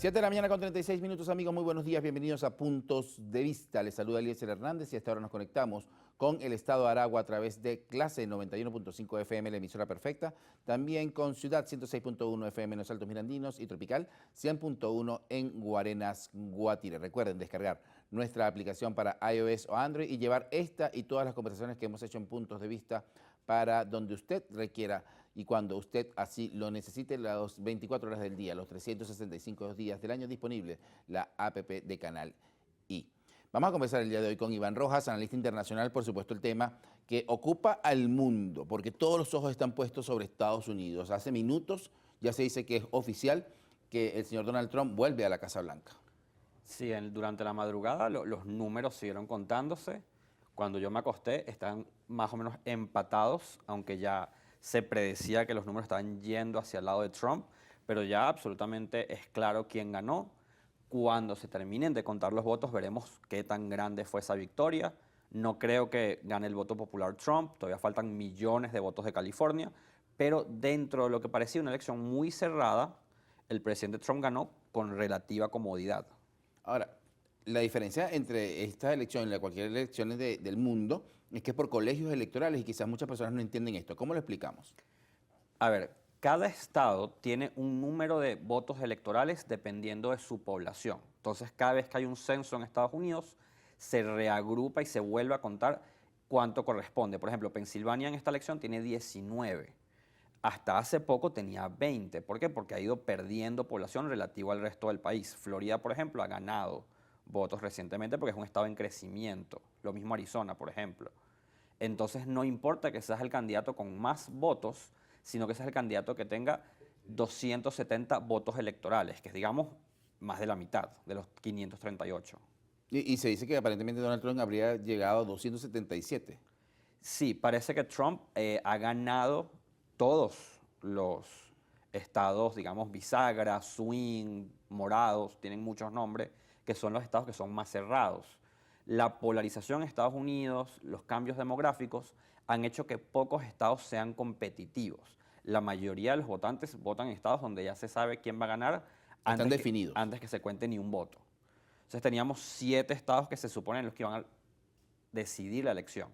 7 de la mañana con 36 minutos, amigos. Muy buenos días. Bienvenidos a Puntos de Vista. Les saluda Eliezer Hernández y hasta ahora nos conectamos con el Estado de Aragua a través de Clase 91.5 FM, la emisora perfecta. También con Ciudad 106.1 FM en los Altos Mirandinos y Tropical 100.1 en Guarenas, Guatire. Recuerden descargar nuestra aplicación para iOS o Android y llevar esta y todas las conversaciones que hemos hecho en Puntos de Vista para donde usted requiera y cuando usted así lo necesite, las 24 horas del día, los 365 días del año, disponible la APP de Canal I. Vamos a conversar el día de hoy con Iván Rojas, analista internacional, por supuesto el tema que ocupa al mundo, porque todos los ojos están puestos sobre Estados Unidos. Hace minutos ya se dice que es oficial que el señor Donald Trump vuelve a la Casa Blanca. Sí, durante la madrugada los números siguieron contándose. Cuando yo me acosté están más o menos empatados, aunque ya se predecía que los números estaban yendo hacia el lado de Trump, pero ya absolutamente es claro quién ganó. Cuando se terminen de contar los votos veremos qué tan grande fue esa victoria. No creo que gane el voto popular Trump, todavía faltan millones de votos de California, pero dentro de lo que parecía una elección muy cerrada, el presidente Trump ganó con relativa comodidad. Ahora, la diferencia entre esta elección y la cualquier elección del mundo es que es por colegios electorales y quizás muchas personas no entienden esto. ¿Cómo lo explicamos? A ver, cada estado tiene un número de votos electorales dependiendo de su población. Entonces, cada vez que hay un censo en Estados Unidos, se reagrupa y se vuelve a contar cuánto corresponde. Por ejemplo, Pensilvania en esta elección tiene 19. Hasta hace poco tenía 20. ¿Por qué? Porque ha ido perdiendo población relativo al resto del país. Florida, por ejemplo, ha ganado votos recientemente porque es un estado en crecimiento. Lo mismo Arizona, por ejemplo. Entonces no importa que seas el candidato con más votos, sino que seas el candidato que tenga 270 votos electorales, que es, digamos, más de la mitad de los 538. Y se dice que aparentemente Donald Trump habría llegado a 277. Sí, parece que Trump ha ganado todos los estados, digamos, bisagra, swing, morados, tienen muchos nombres, que son los estados que son más cerrados. La polarización en Estados Unidos, los cambios demográficos, han hecho que pocos estados sean competitivos. La mayoría de los votantes votan en estados donde ya se sabe quién va a ganar Están definidos. antes que se cuente ni un voto. Entonces teníamos 7 estados que se suponen los que iban a decidir la elección.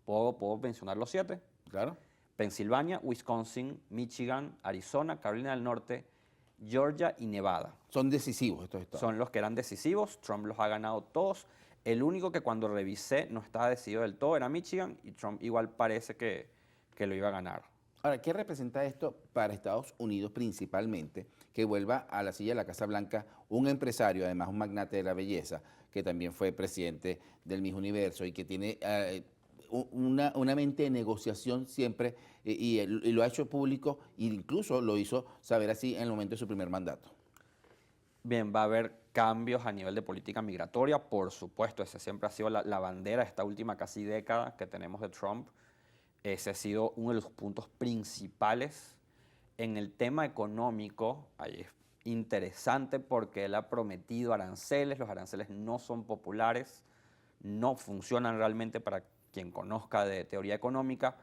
¿Puedo mencionar los 7? Claro. Pensilvania, Wisconsin, Michigan, Arizona, Carolina del Norte, Georgia y Nevada. Son decisivos estos estados. Son los que eran decisivos, Trump los ha ganado todos. El único que cuando revisé no estaba decidido del todo era Michigan y Trump igual parece que lo iba a ganar. Ahora, ¿qué representa esto para Estados Unidos principalmente? Que vuelva a la silla de la Casa Blanca un empresario, además un magnate de la belleza, que también fue presidente del Miss Universo y que tiene una mente de negociación siempre y lo ha hecho público e incluso lo hizo saber así en el momento de su primer mandato. Bien, va a haber cambios a nivel de política migratoria, por supuesto, ese siempre ha sido la bandera, esta última casi década que tenemos de Trump. Ese ha sido uno de los puntos principales. En el tema económico, ahí es interesante porque él ha prometido aranceles, los aranceles no son populares, no funcionan realmente para quien conozca de teoría económica,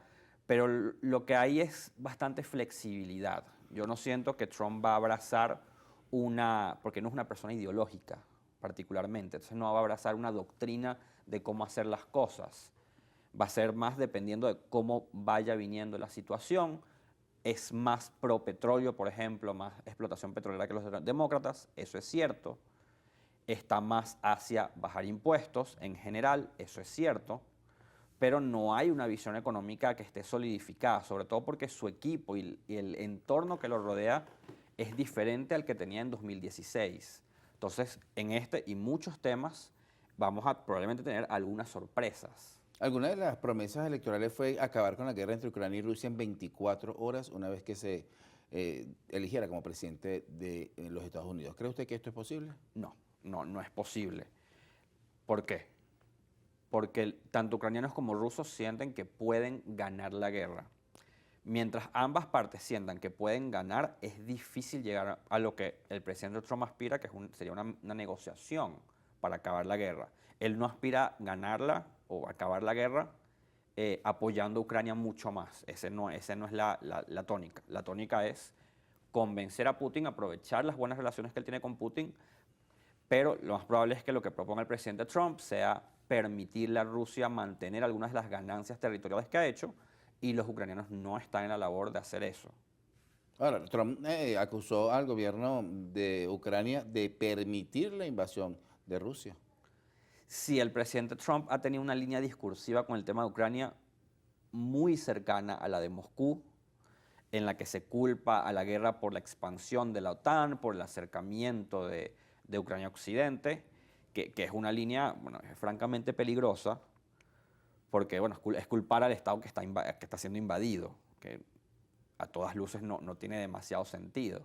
pero lo que hay es bastante flexibilidad. Yo no siento que Trump va a abrazar porque no es una persona ideológica particularmente, entonces no va a abrazar una doctrina de cómo hacer las cosas. Va a ser más dependiendo de cómo vaya viniendo la situación. Es más pro petróleo, por ejemplo, más explotación petrolera que los demócratas, eso es cierto. Está más hacia bajar impuestos en general, eso es cierto. Pero no hay una visión económica que esté solidificada, sobre todo porque su equipo y el entorno que lo rodea es diferente al que tenía en 2016. Entonces, en este y muchos temas vamos a probablemente tener algunas sorpresas. Alguna de las promesas electorales fue acabar con la guerra entre Ucrania y Rusia en 24 horas una vez que se eligiera como presidente de los Estados Unidos. ¿Cree usted que esto es posible? No es posible. ¿Por qué? Porque tanto ucranianos como rusos sienten que pueden ganar la guerra. Mientras ambas partes sientan que pueden ganar, es difícil llegar a lo que el presidente Trump aspira, que sería una negociación para acabar la guerra. Él no aspira a ganarla o acabar la guerra apoyando a Ucrania mucho más. Ese no es la tónica. La tónica es convencer a Putin, aprovechar las buenas relaciones que él tiene con Putin, pero lo más probable es que lo que proponga el presidente Trump sea permitirle a Rusia mantener algunas de las ganancias territoriales que ha hecho, y los ucranianos no están en la labor de hacer eso. Ahora, Trump acusó al gobierno de Ucrania de permitir la invasión de Rusia. Sí, el presidente Trump ha tenido una línea discursiva con el tema de Ucrania muy cercana a la de Moscú, en la que se culpa a la guerra por la expansión de la OTAN, por el acercamiento de Ucrania a Occidente, que es una línea, bueno, es francamente peligrosa, porque bueno, es culpar al Estado que está siendo invadido, que a todas luces no tiene demasiado sentido.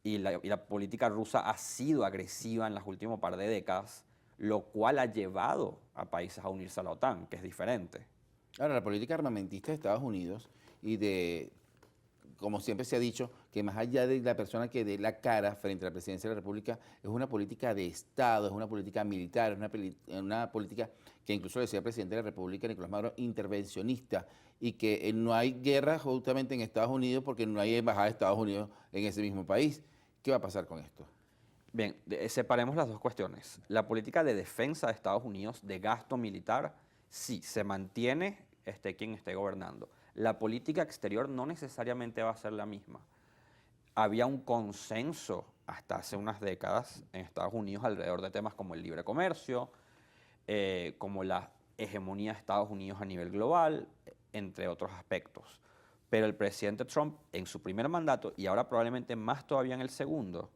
Y la política rusa ha sido agresiva en las últimas par de décadas, lo cual ha llevado a países a unirse a la OTAN, que es diferente. Ahora, la política armamentista de Estados Unidos y de, como siempre se ha dicho, que más allá de la persona que dé la cara frente a la presidencia de la República, es una política de Estado, es una política militar, es una política que incluso decía el presidente de la República, Nicolás Maduro, intervencionista, y que no hay guerra justamente en Estados Unidos porque no hay embajada de Estados Unidos en ese mismo país. ¿Qué va a pasar con esto? Bien, separemos las dos cuestiones. La política de defensa de Estados Unidos, de gasto militar, sí, se mantiene quien esté gobernando. La política exterior no necesariamente va a ser la misma. Había un consenso hasta hace unas décadas en Estados Unidos alrededor de temas como el libre comercio, como la hegemonía de Estados Unidos a nivel global, entre otros aspectos. Pero el presidente Trump, en su primer mandato, y ahora probablemente más todavía en el segundo,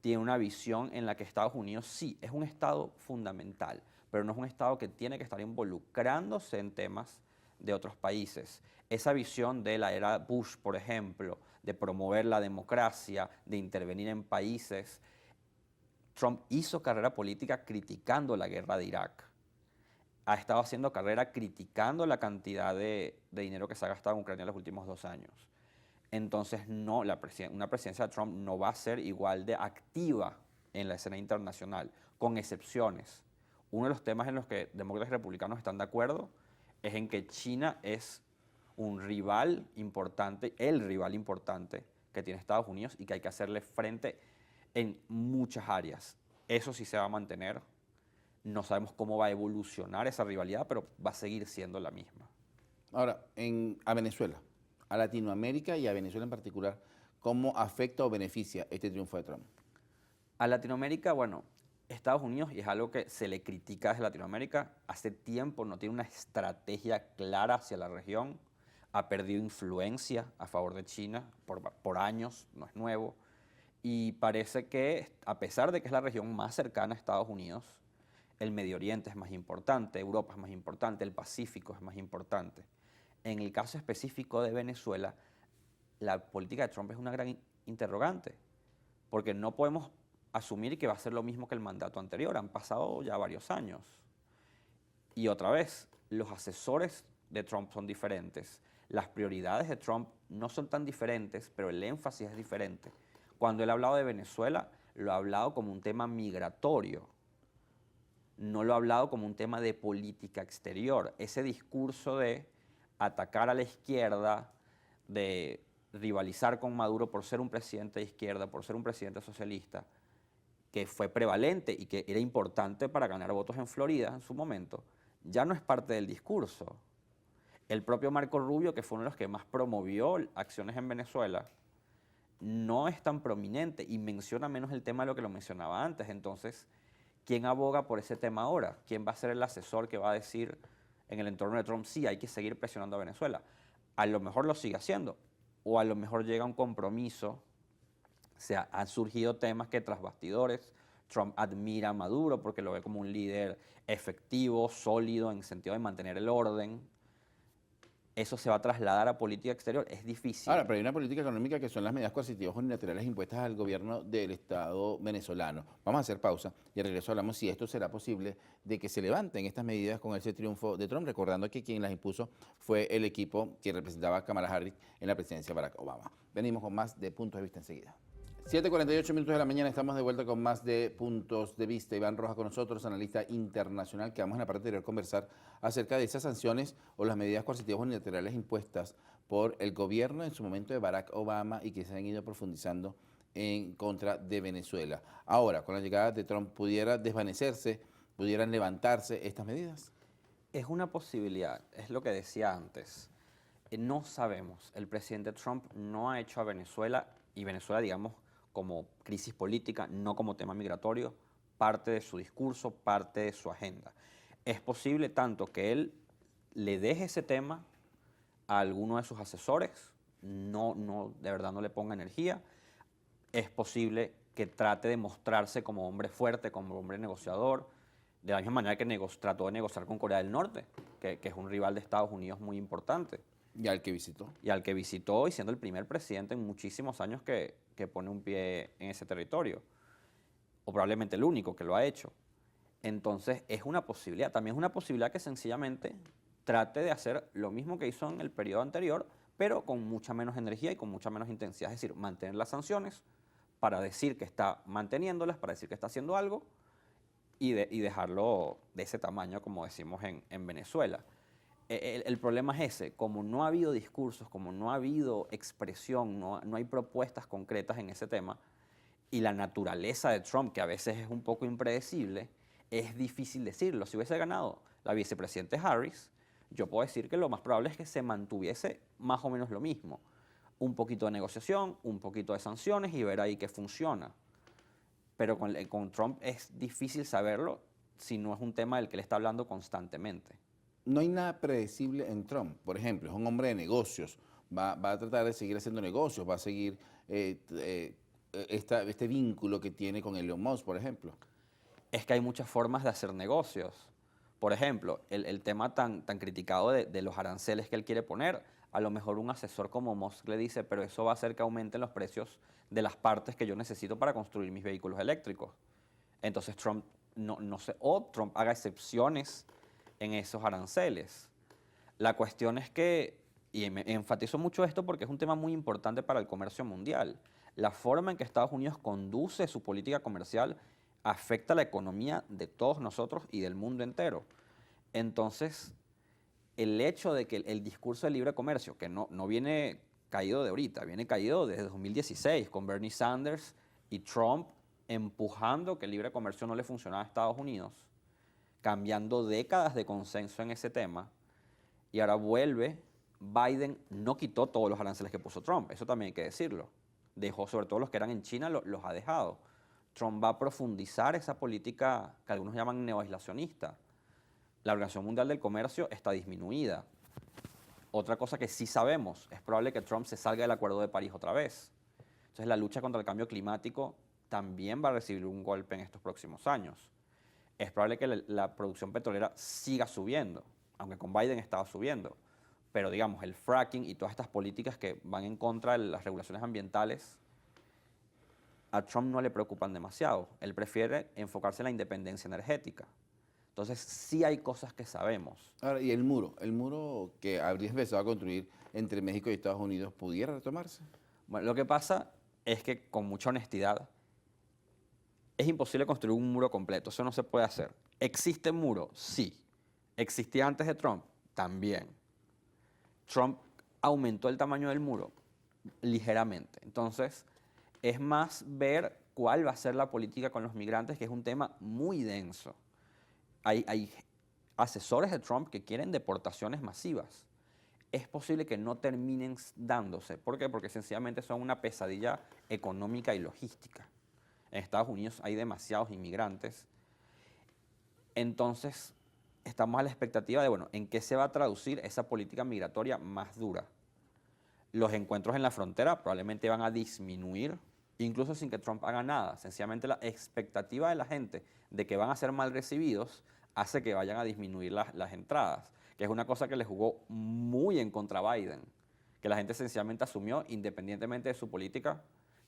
tiene una visión en la que Estados Unidos sí es un Estado fundamental, pero no es un Estado que tiene que estar involucrándose en temas de otros países. Esa visión de la era Bush, por ejemplo, de promover la democracia, de intervenir en países, Trump hizo carrera política criticando la guerra de Irak. Ha estado haciendo carrera criticando la cantidad de dinero que se ha gastado en Ucrania en los últimos 2 años. Entonces, no, una presidencia de Trump no va a ser igual de activa en la escena internacional, con excepciones. Uno de los temas en los que demócratas y republicanos están de acuerdo es en que China es un rival importante, el rival importante que tiene Estados Unidos, y que hay que hacerle frente en muchas áreas. Eso sí se va a mantener. No sabemos cómo va a evolucionar esa rivalidad, pero va a seguir siendo la misma. Ahora, a Venezuela, a Latinoamérica y a Venezuela en particular, ¿cómo afecta o beneficia este triunfo de Trump? A Latinoamérica, bueno, Estados Unidos, y es algo que se le critica desde Latinoamérica, hace tiempo no tiene una estrategia clara hacia la región, ha perdido influencia a favor de China por años, no es nuevo, y parece que, a pesar de que es la región más cercana a Estados Unidos, el Medio Oriente es más importante, Europa es más importante, el Pacífico es más importante. En el caso específico de Venezuela, la política de Trump es una gran interrogante, porque no podemos asumir que va a ser lo mismo que el mandato anterior. Han pasado ya varios años. Y otra vez, los asesores de Trump son diferentes. Las prioridades de Trump no son tan diferentes, pero el énfasis es diferente. Cuando él ha hablado de Venezuela, lo ha hablado como un tema migratorio. No lo ha hablado como un tema de política exterior. Ese discurso de atacar a la izquierda, de rivalizar con Maduro por ser un presidente de izquierda, por ser un presidente socialista, que fue prevalente y que era importante para ganar votos en Florida en su momento, ya no es parte del discurso. El propio Marco Rubio, que fue uno de los que más promovió acciones en Venezuela, no es tan prominente y menciona menos el tema de lo que lo mencionaba antes. Entonces, ¿quién aboga por ese tema ahora? ¿Quién va a ser el asesor que va a decir en el entorno de Trump, sí, hay que seguir presionando a Venezuela? A lo mejor lo sigue haciendo, o a lo mejor llega a un compromiso. O sea, han surgido temas que tras bastidores Trump admira a Maduro porque lo ve como un líder efectivo, sólido, en el sentido de mantener el orden. Eso se va a trasladar a política exterior, es difícil. Ahora, pero hay una política económica que son las medidas coercitivas unilaterales impuestas al gobierno del Estado venezolano. Vamos a hacer pausa y al regreso hablamos si esto será posible de que se levanten estas medidas con ese triunfo de Trump, recordando que quien las impuso fue el equipo que representaba a Kamala Harris en la presidencia de Barack Obama. Venimos con más de Puntos de Vista enseguida. 7:48 minutos de la mañana, estamos de vuelta con más de Puntos de Vista. Iván Rojas con nosotros, analista internacional, que vamos en la parte anterior a conversar acerca de esas sanciones o las medidas coercitivas unilaterales impuestas por el gobierno en su momento de Barack Obama y que se han ido profundizando en contra de Venezuela. Ahora, con la llegada de Trump, ¿pudiera desvanecerse, pudieran levantarse estas medidas? Es una posibilidad, es lo que decía antes. No sabemos, el presidente Trump no ha hecho a Venezuela, y Venezuela, digamos, como crisis política, no como tema migratorio, parte de su discurso, parte de su agenda. Es posible tanto que él le deje ese tema a alguno de sus asesores, de verdad no le ponga energía. Es posible que trate de mostrarse como hombre fuerte, como hombre negociador, de la misma manera que trató de negociar con Corea del Norte, que es un rival de Estados Unidos muy importante. Y al que visitó. Y al que visitó, y siendo el primer presidente en muchísimos años que pone un pie en ese territorio, o probablemente el único que lo ha hecho. Entonces es una posibilidad, también es una posibilidad que sencillamente trate de hacer lo mismo que hizo en el periodo anterior, pero con mucha menos energía y con mucha menos intensidad, es decir, mantener las sanciones para decir que está manteniéndolas, para decir que está haciendo algo y dejarlo de ese tamaño, como decimos en Venezuela. El problema es ese, como no ha habido discursos, como no ha habido expresión, no hay propuestas concretas en ese tema, y la naturaleza de Trump, que a veces es un poco impredecible, es difícil decirlo. Si hubiese ganado la vicepresidente Harris, yo puedo decir que lo más probable es que se mantuviese más o menos lo mismo. Un poquito de negociación, un poquito de sanciones y ver ahí qué funciona. Pero con Trump es difícil saberlo si no es un tema del que él está hablando constantemente. No hay nada predecible en Trump. Por ejemplo, es un hombre de negocios. Va a tratar de seguir haciendo negocios, va a seguir este vínculo que tiene con Elon Musk, por ejemplo. Es que hay muchas formas de hacer negocios. Por ejemplo, el tema tan criticado de los aranceles que él quiere poner, a lo mejor un asesor como Musk le dice, pero eso va a hacer que aumenten los precios de las partes que yo necesito para construir mis vehículos eléctricos. Entonces Trump, no sé, o Trump haga excepciones en esos aranceles. La cuestión es que, y me enfatizo mucho esto porque es un tema muy importante para el comercio mundial, la forma en que Estados Unidos conduce su política comercial afecta la economía de todos nosotros y del mundo entero. Entonces, el hecho de que el discurso de libre comercio, que no viene caído de ahorita, viene caído desde 2016 con Bernie Sanders y Trump empujando que el libre comercio no le funcionaba a Estados Unidos, cambiando décadas de consenso en ese tema, y ahora vuelve, Biden no quitó todos los aranceles que puso Trump, eso también hay que decirlo, dejó sobre todo los que eran en China, los ha dejado. Trump va a profundizar esa política que algunos llaman neoaislacionista. La Organización Mundial del Comercio está disminuida. Otra cosa que sí sabemos, es probable que Trump se salga del Acuerdo de París otra vez. Entonces la lucha contra el cambio climático también va a recibir un golpe en estos próximos años. Es probable que la producción petrolera siga subiendo, aunque con Biden estaba subiendo. Pero digamos, el fracking y todas estas políticas que van en contra de las regulaciones ambientales, a Trump no le preocupan demasiado. Él prefiere enfocarse en la independencia energética. Entonces, sí hay cosas que sabemos. Ahora, y el muro que habría empezado a construir entre México y Estados Unidos, ¿pudiera retomarse? Bueno, lo que pasa es que, con mucha honestidad, es imposible construir un muro completo. Eso no se puede hacer. ¿Existe muro? Sí. ¿Existía antes de Trump? También. Trump aumentó el tamaño del muro ligeramente. Entonces, es más ver cuál va a ser la política con los migrantes, que es un tema muy denso. Hay asesores de Trump que quieren deportaciones masivas. Es posible que no terminen dándose. ¿Por qué? Porque sencillamente son una pesadilla económica y logística. En Estados Unidos hay demasiados inmigrantes. Entonces, estamos a la expectativa de, bueno, ¿en qué se va a traducir esa política migratoria más dura? Los encuentros en la frontera probablemente van a disminuir, incluso sin que Trump haga nada. Sencillamente la expectativa de la gente de que van a ser mal recibidos hace que vayan a disminuir las entradas, que es una cosa que le jugó muy en contra a Biden, que la gente sencillamente asumió, independientemente de su política,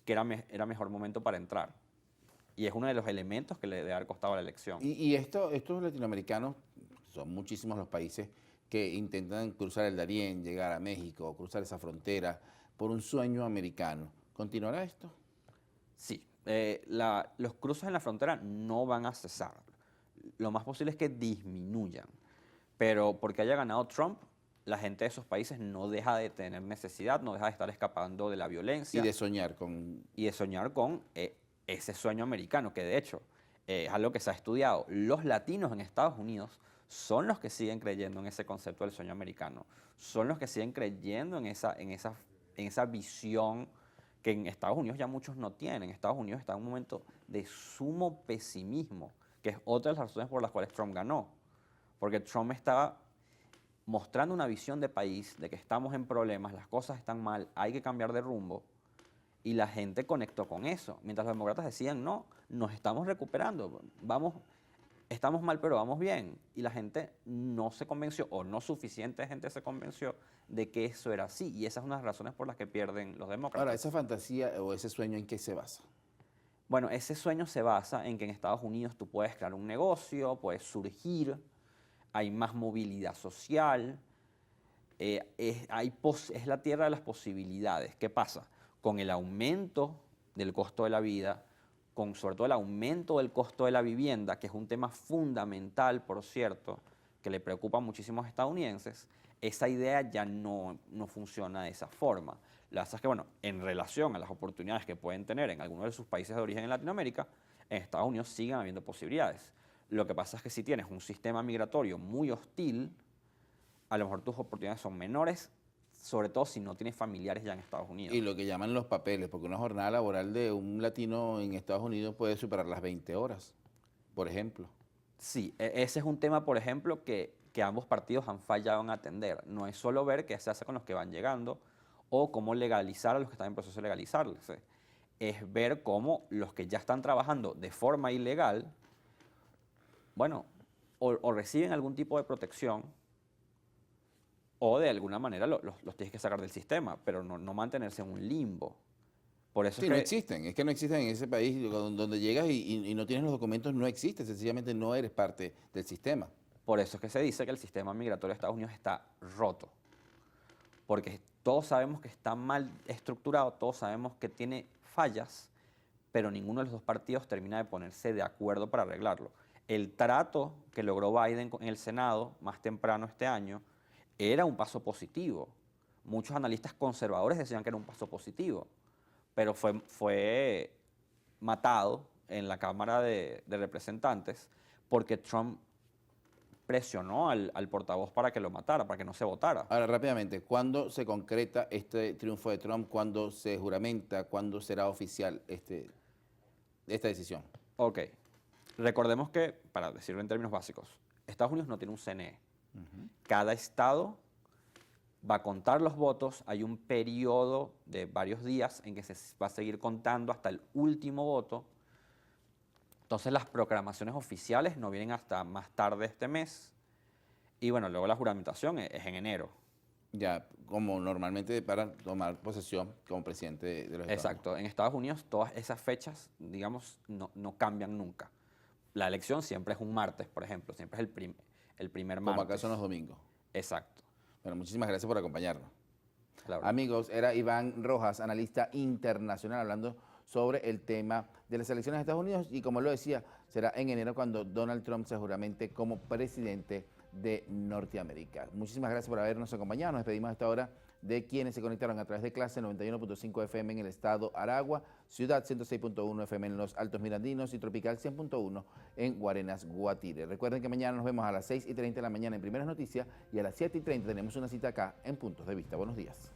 que era mejor momento para entrar. Y es uno de los elementos que le debe haber costado la elección. Y estos latinoamericanos, son muchísimos los países que intentan cruzar el Darién, llegar a México, cruzar esa frontera por un sueño americano. ¿Continuará esto? Sí, los cruces en la frontera no van a cesar. Lo más posible es que disminuyan. Pero porque haya ganado Trump, la gente de esos países no deja de tener necesidad, no deja de estar escapando de la violencia Y de soñar con... y de soñar con ese sueño americano, que de hecho es algo que se ha estudiado. Los latinos en Estados Unidos son los que siguen creyendo en ese concepto del sueño americano, son los que siguen creyendo en esa visión que en Estados Unidos ya muchos no tienen. Estados Unidos está en un momento de sumo pesimismo, que es otra de las razones por las cuales Trump ganó, porque Trump estaba mostrando una visión de país, de que estamos en problemas, las cosas están mal, hay que cambiar de rumbo, y la gente conectó con eso, mientras los demócratas decían, no, nos estamos recuperando, estamos mal pero vamos bien, y la gente no se convenció, o no suficiente gente se convenció de que eso era así, y esa es una de las razones por las que pierden los demócratas. Ahora, ¿esa fantasía o ese sueño en qué se basa? Bueno, ese sueño se basa en que en Estados Unidos tú puedes crear un negocio, puedes surgir, hay más movilidad social, es la tierra de las posibilidades. ¿Qué pasa? Con el aumento del costo de la vida, con sobre todo el aumento del costo de la vivienda, que es un tema fundamental, por cierto, que le preocupa a muchísimos estadounidenses, esa idea ya no funciona de esa forma. La verdad es que, bueno, en relación a las oportunidades que pueden tener en algunos de sus países de origen en Latinoamérica, en Estados Unidos siguen habiendo posibilidades. Lo que pasa es que si tienes un sistema migratorio muy hostil, a lo mejor tus oportunidades son menores, sobre todo si no tienes familiares ya en Estados Unidos. Y lo que llaman los papeles, porque una jornada laboral de un latino en Estados Unidos puede superar las 20 horas, por ejemplo. Sí, ese es un tema, por ejemplo, que ambos partidos han fallado en atender. No es solo ver qué se hace con los que van llegando o cómo legalizar a los que están en proceso de legalizarse. Es ver cómo los que ya están trabajando de forma ilegal, bueno, o reciben algún tipo de protección o de alguna manera los tienes que sacar del sistema, pero no mantenerse en un limbo. Por eso Sí, es no que, existen, es que no existen en ese país donde llegas y no tienes los documentos, no existe, sencillamente no eres parte del sistema. por eso es que se dice que el sistema migratorio de Estados Unidos está roto. Porque todos sabemos que está mal estructurado, todos sabemos que tiene fallas, pero ninguno de los dos partidos termina de ponerse de acuerdo para arreglarlo. El trato que logró Biden en el Senado más temprano este año era un paso positivo. Muchos analistas conservadores decían que era un paso positivo, pero fue matado en la Cámara de Representantes porque Trump presionó al portavoz para que lo matara, para que no se votara. Ahora, rápidamente, ¿cuándo se concreta este triunfo de Trump? ¿Cuándo se juramenta? ¿Cuándo será oficial esta decisión? Ok, recordemos que, para decirlo en términos básicos, Estados Unidos no tiene un CNE. Cada estado va a contar los votos, hay un periodo de varios días en que se va a seguir contando hasta el último voto. Entonces las proclamaciones oficiales no vienen hasta más tarde este mes. Y bueno, luego la juramentación es en enero. Ya, como normalmente para tomar posesión como presidente de los Estados Unidos. Exacto. En Estados Unidos todas esas fechas, digamos, no cambian nunca. La elección siempre es un martes, por ejemplo. Siempre es el primer martes. Como acá son los domingos. Exacto. Bueno, muchísimas gracias por acompañarnos. Claro. Amigos, era Iván Rojas, analista internacional, hablando sobre el tema de las elecciones de Estados Unidos y como lo decía, será en enero cuando Donald Trump se juramente como presidente de Norteamérica. Muchísimas gracias por habernos acompañado. Nos despedimos a esta hora de quienes se conectaron a través de Clase 91.5 FM en el estado Aragua, Ciudad 106.1 FM en los Altos Mirandinos y Tropical 100.1 en Guarenas, Guatire. Recuerden que mañana nos vemos a las 6:30 de la mañana en Primeras Noticias y a las 7:30 tenemos una cita acá en Puntos de Vista. Buenos días.